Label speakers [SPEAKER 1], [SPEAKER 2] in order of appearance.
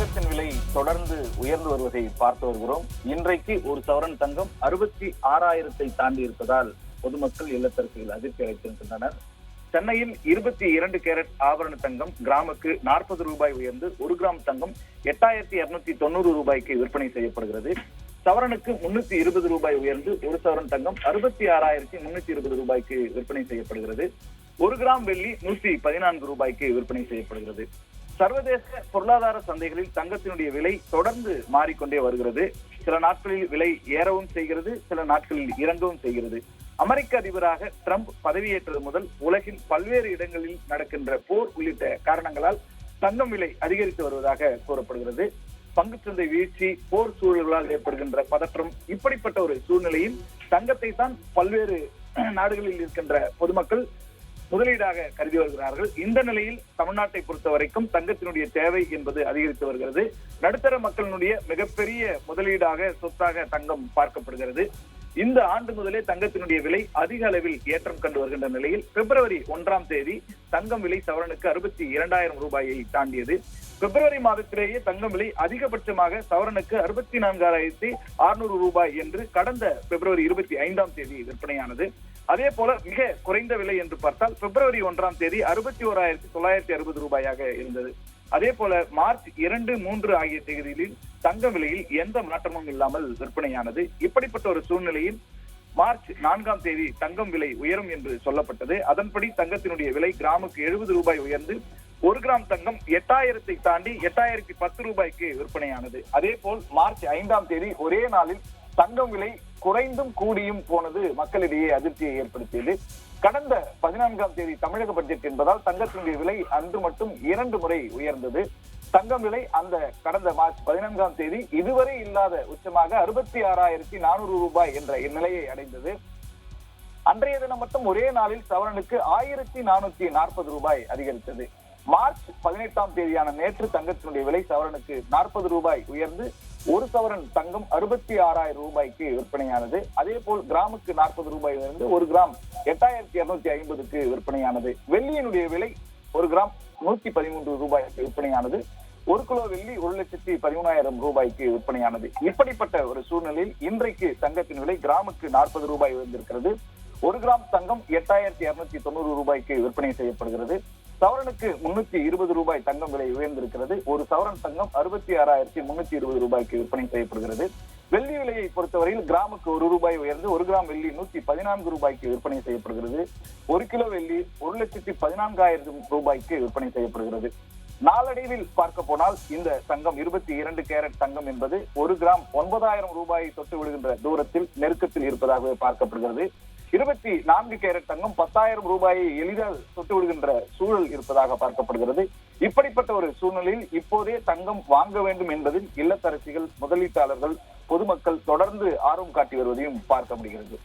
[SPEAKER 1] தங்கத்தின் விலை தொடர்ந்து உயர்ந்து வருவதை பார்த்து வருகிறோம். இன்றைக்கு ஒரு சவரன் தங்கம் 66,000 தாண்டி இருப்பதால் பொதுமக்கள் இல்லத்தரசிகள் அதிர்ச்சி அடைத்திருக்கின்றனர். சென்னையில் 22 கேரட் ஆபரண தங்கம் கிராமுக்கு 40 ரூபாய் உயர்ந்து 1 கிராம் தங்கம் 8,290 ரூபாய்க்கு விற்பனை செய்யப்படுகிறது. சவரனுக்கு 320 ரூபாய் உயர்ந்து ஒரு சவரன் தங்கம் 66,320 ரூபாய்க்கு விற்பனை செய்யப்படுகிறது. 1 கிராம் வெள்ளி 114 ரூபாய்க்கு விற்பனை செய்யப்படுகிறது. சர்வதேச பொருளாதார சந்தைகளில் தங்கத்தினுடைய விலை தொடர்ந்து மாறிக்கொண்டே வருகிறது. சில நாட்களில் விலை ஏறவும் செய்கிறது, சில நாட்களில் இறங்கவும் செய்கிறது. அமெரிக்க அதிபராக ட்ரம்ப் பதவியேற்றது முதல் உலகில் பல்வேறு இடங்களில் நடக்கின்ற போர் உள்ளிட்ட காரணங்களால் தங்கம் விலை அதிகரித்து வருவதாக கூறப்படுகிறது. பங்குச்சந்தை வீழ்ச்சி, போர் சூழல்களால் ஏற்படுகின்ற பதற்றம், இப்படிப்பட்ட ஒரு சூழ்நிலையில் தங்கத்தை தான் பல்வேறு நாடுகளில் இருக்கின்ற பொதுமக்கள் முதலீடாக கருதி வருகிறார்கள். இந்த நிலையில் தமிழ்நாட்டை பொறுத்த வரைக்கும் தங்கத்தினுடைய தேவை என்பது அதிகரித்து வருகிறது. நடுத்தர மக்களினுடைய மிகப்பெரிய முதலீடாக சொத்தாக தங்கம் பார்க்கப்படுகிறது. இந்த ஆண்டு முதலே தங்கத்தினுடைய விலை அதிக அளவில் ஏற்றம் கண்டு வருகின்ற நிலையில் பிப்ரவரி 1ஆம் தேதி தங்கம் விலை சவரனுக்கு 62,000 ரூபாயை தாண்டியது. பிப்ரவரி மாதத்திலேயே தங்கம் விலை அதிகபட்சமாக சவரனுக்கு 64,600 ரூபாய் என்று கடந்த பிப்ரவரி 25ஆம் தேதி விற்பனையானது. அதே போல மிக குறைந்த விலை என்று பார்த்தால் பிப்ரவரி 1ஆம் தேதி 61,960 ரூபாயாக இருந்தது. அதே போல மார்ச் 2, 3 ஆகிய தேதிகளில் தங்க விலையில் எந்த மாற்றமும் இல்லாமல் விற்பனையானது. இப்படிப்பட்ட ஒரு சூழ்நிலையில் மார்ச் 4ஆம் தேதி தங்கம் விலை உயரும் என்று சொல்லப்பட்டது. அதன்படி தங்கத்தினுடைய விலை கிராமுக்கு 70 ரூபாய் உயர்ந்து 1 கிராம் தங்கம் 8,000 தாண்டி 8,010 ரூபாய்க்கு விற்பனையானது. அதே போல் மார்ச் 5ஆம் தேதி ஒரே நாளில் தங்கம் விலை குறைந்தும் கூடியும் போனது மக்களிடையே அதிர்ச்சியை ஏற்படுத்தியது. கடந்த 14ஆம் தேதி தமிழக பட்ஜெட் என்பதால் தங்கத்தினுடைய விலை அன்று மட்டும் 2 முறை உயர்ந்தது. தங்கம் விலை அந்த கடந்த மார்ச் 14ஆம் தேதி இதுவரை இல்லாத உச்சமாக 66,400 ரூபாய் என்ற நிலையை அடைந்தது. அன்றைய தினம் மட்டும் ஒரே நாளில் சவரனுக்கு 1,440 ரூபாய் அதிகரித்தது. மார்ச் 18ஆம் தேதியான நேற்று தங்கத்தினுடைய விலை சவரனுக்கு 40 ரூபாய் உயர்ந்து ஒரு சவரன் தங்கம் 66,000 ரூபாய்க்கு விற்பனையானது. அதே போல் கிராமுக்கு 40 ரூபாய் உயர்ந்து 1 கிராம் 8,250க்கு விற்பனையானது. வெள்ளியினுடைய விலை 1 கிராம் 113 ரூபாய்க்கு விற்பனையானது. 1 கிலோ வெள்ளி 1,13,000 ரூபாய்க்கு விற்பனையானது. இப்படிப்பட்ட ஒரு சூழ்நிலையில் இன்றைக்கு தங்கத்தின் விலை கிராமுக்கு 40 ரூபாய் உயர்ந்திருக்கிறது. 1 கிராம் தங்கம் 8,290 ரூபாய்க்கு விற்பனை செய்யப்படுகிறது. சவரனுக்கு 320 ரூபாய் தங்கம் விலை உயர்ந்திருக்கிறது. ஒரு சவரன் தங்கம் 66,320 ரூபாய்க்கு விற்பனை செய்யப்படுகிறது. வெள்ளி விலையை பொறுத்தவரையில் கிராமுக்கு 1 ரூபாய் உயர்ந்து 1 கிராம் வெள்ளி 114 ரூபாய்க்கு விற்பனை செய்யப்படுகிறது. 1 கிலோ வெள்ளி 1,14,000 ரூபாய்க்கு விற்பனை செய்யப்படுகிறது. நாளடைவில் பார்க்க போனால் இந்த தங்கம் 22 கேரட் தங்கம் என்பது 1 கிராம் 9,000 ரூபாயை தொட்டு விடுகின்ற தூரத்தில் நெருக்கத்தில் இருப்பதாக பார்க்கப்படுகிறது. 24 கேரட் தங்கம் 10,000 ரூபாயை எளிதாக தொட்டு விடுகின்ற சூழல் இருப்பதாக பார்க்கப்படுகிறது. இப்படிப்பட்ட ஒரு சூழ்நிலையில் இப்போதே தங்கம் வாங்க வேண்டும் என்பதில் இல்லத்தரசிகள், முதலீட்டாளர்கள், பொதுமக்கள் தொடர்ந்து ஆர்வம் காட்டி வருவதையும் பார்க்க முடிகிறது.